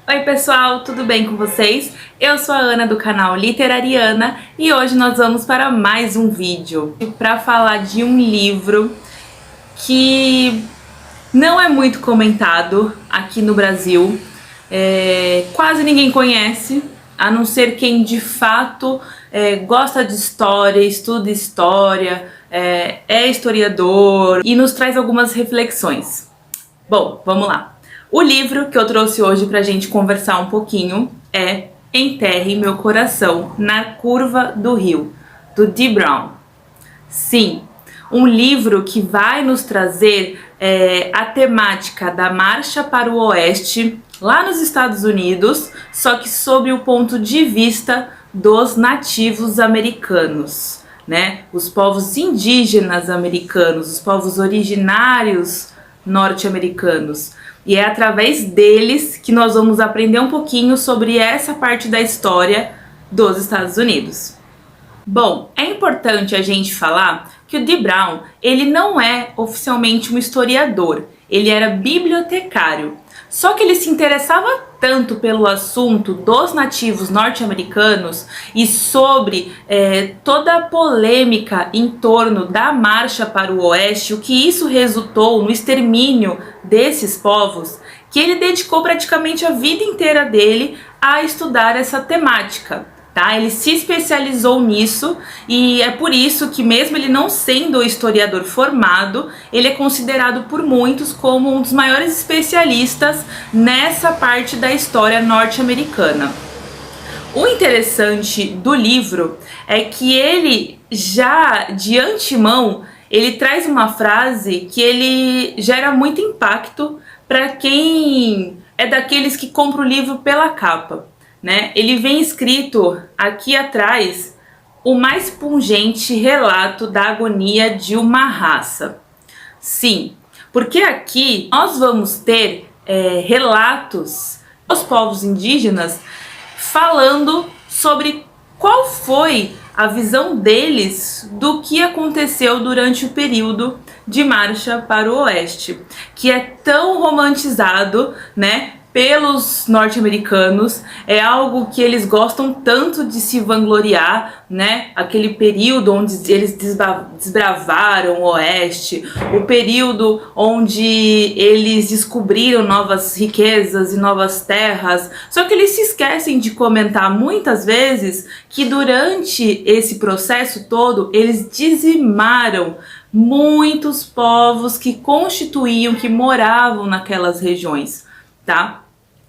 Oi pessoal, tudo bem com vocês? Eu sou a Ana do canal Literariana e hoje nós vamos para mais um vídeo para falar de um livro que não é muito comentado aqui no Brasil, quase ninguém conhece, a não ser quem de fato gosta de história, estuda história, é historiador e nos traz algumas reflexões. Bom, vamos lá. O livro que eu trouxe hoje pra gente conversar um pouquinho é Enterre Meu Coração na Curva do Rio, do Dee Brown. Sim, um livro que vai nos trazer a temática da Marcha para o Oeste, lá nos Estados Unidos, só que sob o ponto de vista dos nativos americanos, né? Os povos indígenas americanos, os povos originários norte-americanos. E é através deles que nós vamos aprender um pouquinho sobre essa parte da história dos Estados Unidos. Bom, é importante a gente falar que o Dee Brown, ele não é oficialmente um historiador, ele era bibliotecário. Só que ele se interessava tanto pelo assunto dos nativos norte-americanos e sobre toda a polêmica em torno da marcha para o oeste, o que isso resultou no extermínio desses povos, que ele dedicou praticamente a vida inteira dele a estudar essa temática. Tá? Ele se especializou nisso e é por isso que, mesmo ele não sendo historiador formado, ele é considerado por muitos como um dos maiores especialistas nessa parte da história norte-americana. O interessante do livro é que ele já de antemão ele traz uma frase que ele gera muito impacto para quem é daqueles que compra o livro pela capa. Né? Ele vem escrito aqui atrás o mais pungente relato da agonia de uma raça. Sim, porque aqui nós vamos ter relatos dos povos indígenas falando sobre qual foi a visão deles do que aconteceu durante o período de marcha para o oeste, que é tão romantizado, né? Pelos norte-americanos, é algo que eles gostam tanto de se vangloriar, né? Aquele período onde eles desbravaram o oeste, o período onde eles descobriram novas riquezas e novas terras. Só que eles se esquecem de comentar muitas vezes que durante esse processo todo eles dizimaram muitos povos que constituíam, que moravam naquelas regiões, tá?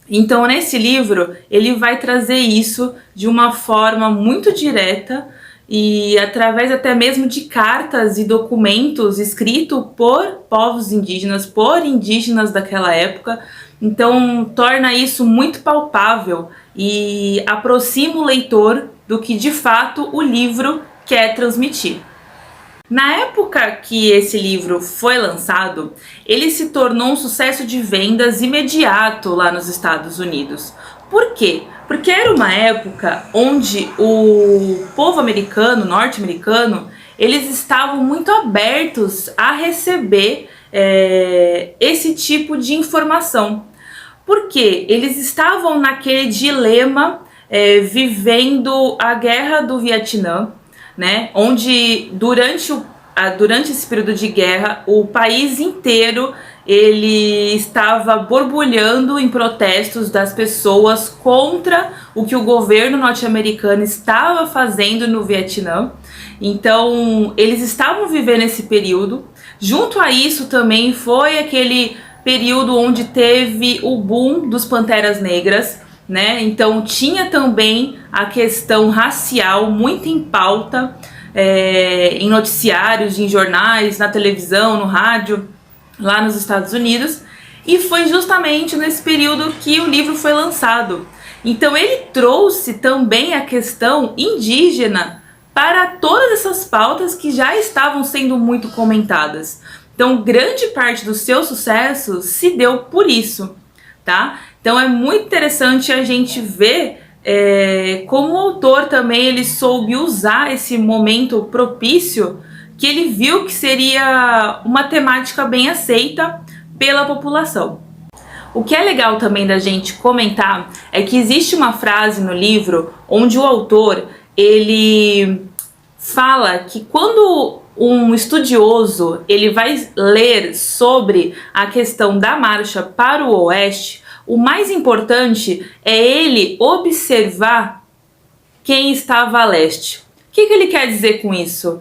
Então, nesse livro, ele vai trazer isso de uma forma muito direta e através até mesmo de cartas e documentos escritos por povos indígenas, por indígenas daquela época. Então, torna isso muito palpável e aproxima o leitor do que, de fato, o livro quer transmitir. Na época que esse livro foi lançado, ele se tornou um sucesso de vendas imediato lá nos Estados Unidos. Por quê? Porque era uma época onde o povo americano, norte-americano, eles estavam muito abertos a receber esse tipo de informação. Porque eles estavam naquele dilema vivendo a guerra do Vietnã, né? Onde durante esse período de guerra o país inteiro ele estava borbulhando em protestos das pessoas contra o que o governo norte-americano estava fazendo no Vietnã. Então eles estavam vivendo esse período. Junto a isso também foi aquele período onde teve o boom dos Panteras Negras, né? Então tinha também a questão racial muito em pauta em noticiários, em jornais, na televisão, no rádio, lá nos Estados Unidos. E foi justamente nesse período que o livro foi lançado. Então ele trouxe também a questão indígena para todas essas pautas que já estavam sendo muito comentadas. Então grande parte do seu sucesso se deu por isso, tá? Então é muito interessante a gente ver como o autor também ele soube usar esse momento propício, que ele viu que seria uma temática bem aceita pela população. O que é legal também da gente comentar é que existe uma frase no livro onde o autor, ele fala que quando um estudioso ele vai ler sobre a questão da marcha para o oeste, o mais importante é ele observar quem estava a leste. O que ele quer dizer com isso?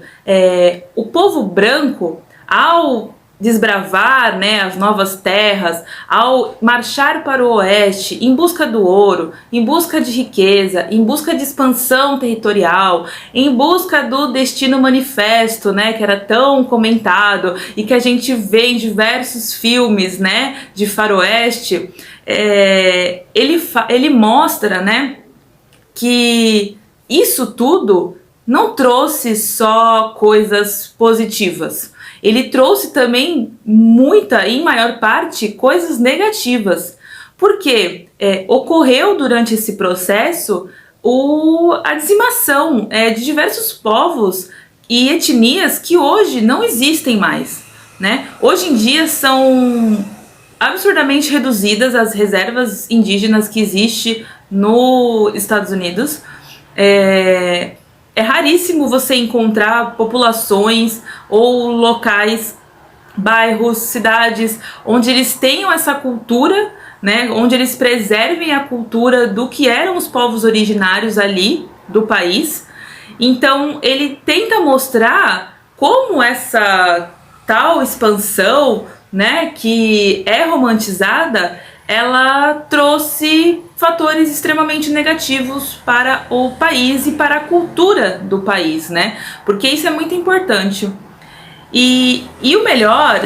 O povo branco, ao desbravar, né, as novas terras, ao marchar para o oeste em busca do ouro, em busca de riqueza, em busca de expansão territorial, em busca do destino manifesto, né, que era tão comentado e que a gente vê em diversos filmes, né, de faroeste, ele mostra, né, que isso tudo não trouxe só coisas positivas. Ele trouxe também em maior parte, coisas negativas. Porque ocorreu durante esse processo a dizimação de diversos povos e etnias que hoje não existem mais, né? Hoje em dia são absurdamente reduzidas as reservas indígenas que existem nos Estados Unidos. É raríssimo você encontrar populações ou locais, bairros, cidades, onde eles tenham essa cultura, né, onde eles preservem a cultura do que eram os povos originários ali do país. Então ele tenta mostrar como essa tal expansão, né, que é romantizada, ela trouxe fatores extremamente negativos para o país e para a cultura do país, né? Porque isso é muito importante. E o melhor,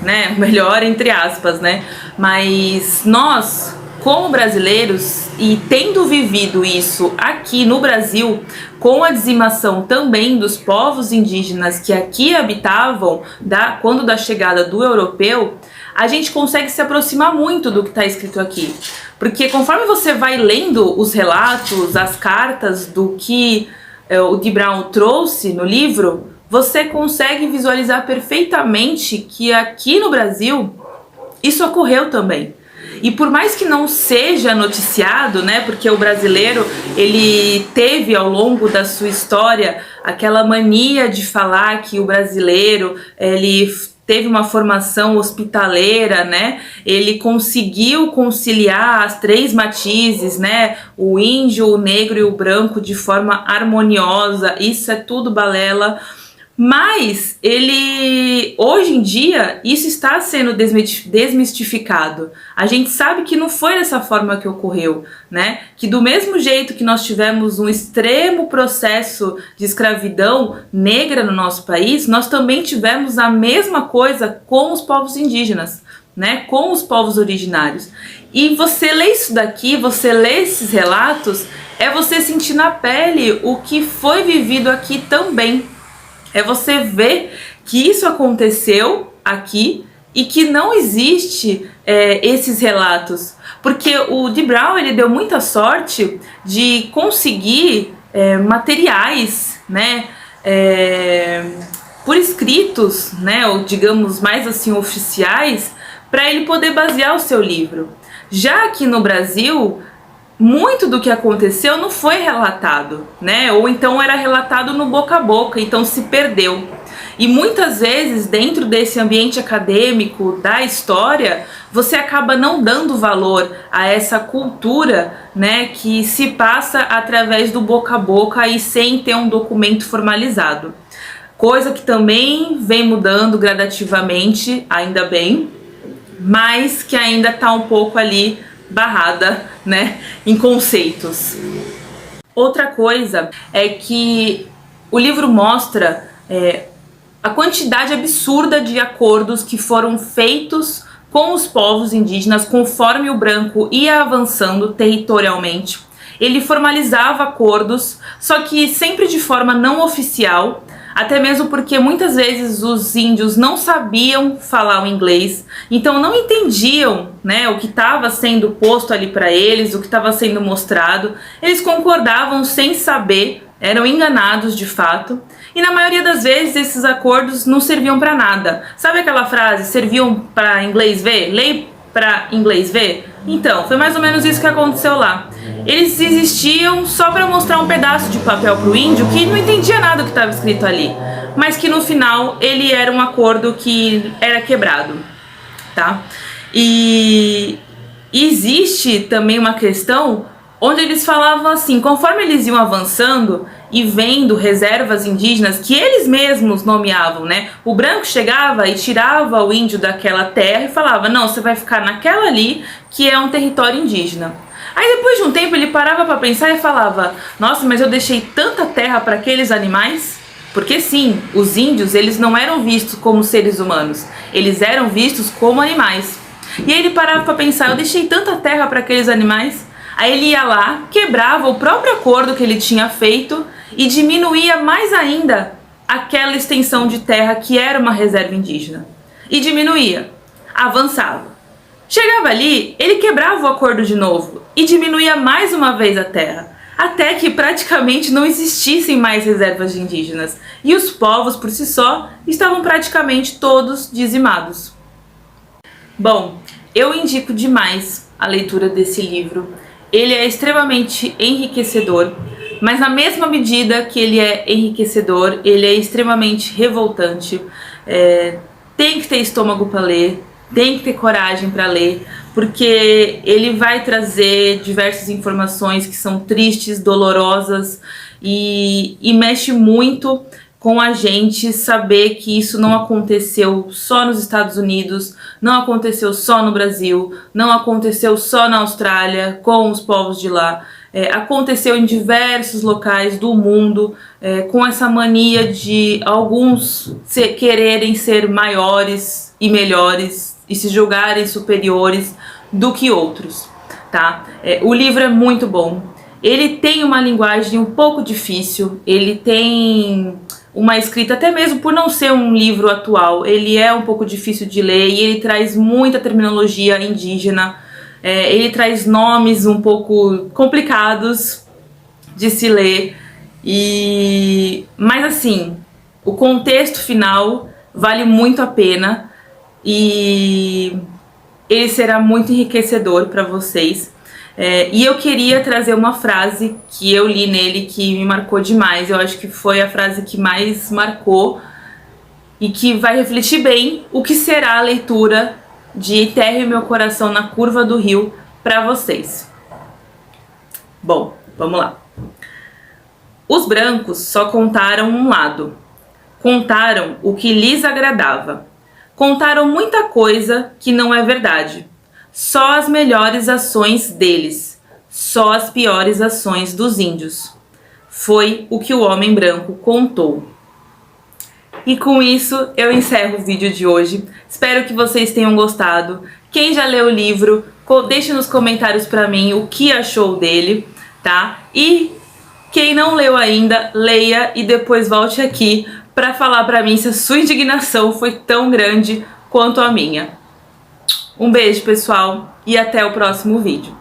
né? O melhor entre aspas, né? Mas nós, como brasileiros, e tendo vivido isso aqui no Brasil, com a dizimação também dos povos indígenas que aqui habitavam quando da chegada do europeu, a gente consegue se aproximar muito do que está escrito aqui. Porque conforme você vai lendo os relatos, as cartas do que o Dee Brown trouxe no livro, você consegue visualizar perfeitamente que aqui no Brasil isso ocorreu também. E por mais que não seja noticiado, né, porque o brasileiro ele teve ao longo da sua história aquela mania de falar que o brasileiro ele teve uma formação hospitaleira, né? Ele conseguiu conciliar as três matizes, né? O índio, o negro e o branco de forma harmoniosa. Isso é tudo balela. Mas hoje em dia, isso está sendo desmistificado. A gente sabe que não foi dessa forma que ocorreu, né? Que do mesmo jeito que nós tivemos um extremo processo de escravidão negra no nosso país, nós também tivemos a mesma coisa com os povos indígenas, né? Com os povos originários. E você lê isso daqui, você lê esses relatos, é você sentir na pele o que foi vivido aqui também. É você ver que isso aconteceu aqui e que não existe esses relatos. Porque o Dee Brown ele deu muita sorte de conseguir materiais, né, por escritos, né, ou digamos mais assim oficiais, para ele poder basear o seu livro. Já aqui no Brasil, muito do que aconteceu não foi relatado, né? Ou então era relatado no boca a boca, então se perdeu. E muitas vezes, dentro desse ambiente acadêmico da história, você acaba não dando valor a essa cultura, né, que se passa através do boca a boca e sem ter um documento formalizado. Coisa que também vem mudando gradativamente, ainda bem, mas que ainda está um pouco ali barrada, né, em conceitos. Outra coisa é que o livro mostra a quantidade absurda de acordos que foram feitos com os povos indígenas conforme o branco ia avançando territorialmente. Ele formalizava acordos, só que sempre de forma não oficial, até mesmo porque muitas vezes os índios não sabiam falar o inglês, então não entendiam, né, o que estava sendo posto ali para eles, o que estava sendo mostrado. Eles concordavam sem saber, eram enganados de fato, e na maioria das vezes esses acordos não serviam para nada. Sabe aquela frase, serviam para inglês ver? para inglês ver? Então, foi mais ou menos isso que aconteceu lá. Eles existiam só para mostrar um pedaço de papel pro índio que não entendia nada do que estava escrito ali, mas que no final ele era um acordo que era quebrado, tá? E existe também uma questão onde eles falavam assim, conforme eles iam avançando e vendo reservas indígenas que eles mesmos nomeavam, né? O branco chegava e tirava o índio daquela terra e falava, não, você vai ficar naquela ali que é um território indígena. Aí depois de um tempo ele parava para pensar e falava, nossa, mas eu deixei tanta terra para aqueles animais? Porque sim, os índios, eles não eram vistos como seres humanos, eles eram vistos como animais. E aí ele parava para pensar, eu deixei tanta terra para aqueles animais? Aí ele ia lá, quebrava o próprio acordo que ele tinha feito e diminuía mais ainda aquela extensão de terra que era uma reserva indígena. E diminuía, avançava. Chegava ali, ele quebrava o acordo de novo e diminuía mais uma vez a terra, até que praticamente não existissem mais reservas de indígenas e os povos por si só estavam praticamente todos dizimados. Bom, eu indico demais a leitura desse livro. Ele é extremamente enriquecedor, mas na mesma medida que ele é enriquecedor, ele é extremamente revoltante. Tem que ter estômago para ler, tem que ter coragem para ler, porque ele vai trazer diversas informações que são tristes, dolorosas e mexe muito com a gente saber que isso não aconteceu só nos Estados Unidos, não aconteceu só no Brasil, não aconteceu só na Austrália com os povos de lá, aconteceu em diversos locais do mundo, com essa mania de alguns quererem ser maiores e melhores e se julgarem superiores do que outros, tá? O livro é muito bom, ele tem uma linguagem um pouco difícil, ele tem uma escrita, até mesmo por não ser um livro atual, ele é um pouco difícil de ler e ele traz muita terminologia indígena, ele traz nomes um pouco complicados de se ler, mas assim, o contexto final vale muito a pena e ele será muito enriquecedor para vocês. E eu queria trazer uma frase que eu li nele que me marcou demais. Eu acho que foi a frase que mais marcou e que vai refletir bem o que será a leitura de Enterre Meu Coração na Curva do Rio para vocês. Bom, vamos lá. Os brancos só contaram um lado. Contaram o que lhes agradava. Contaram muita coisa que não é verdade. Só as melhores ações deles, só as piores ações dos índios. Foi o que o homem branco contou. E com isso eu encerro o vídeo de hoje. Espero que vocês tenham gostado. Quem já leu o livro, deixe nos comentários pra mim o que achou dele, tá? E quem não leu ainda, leia e depois volte aqui pra falar pra mim se a sua indignação foi tão grande quanto a minha. Um beijo, pessoal, e até o próximo vídeo.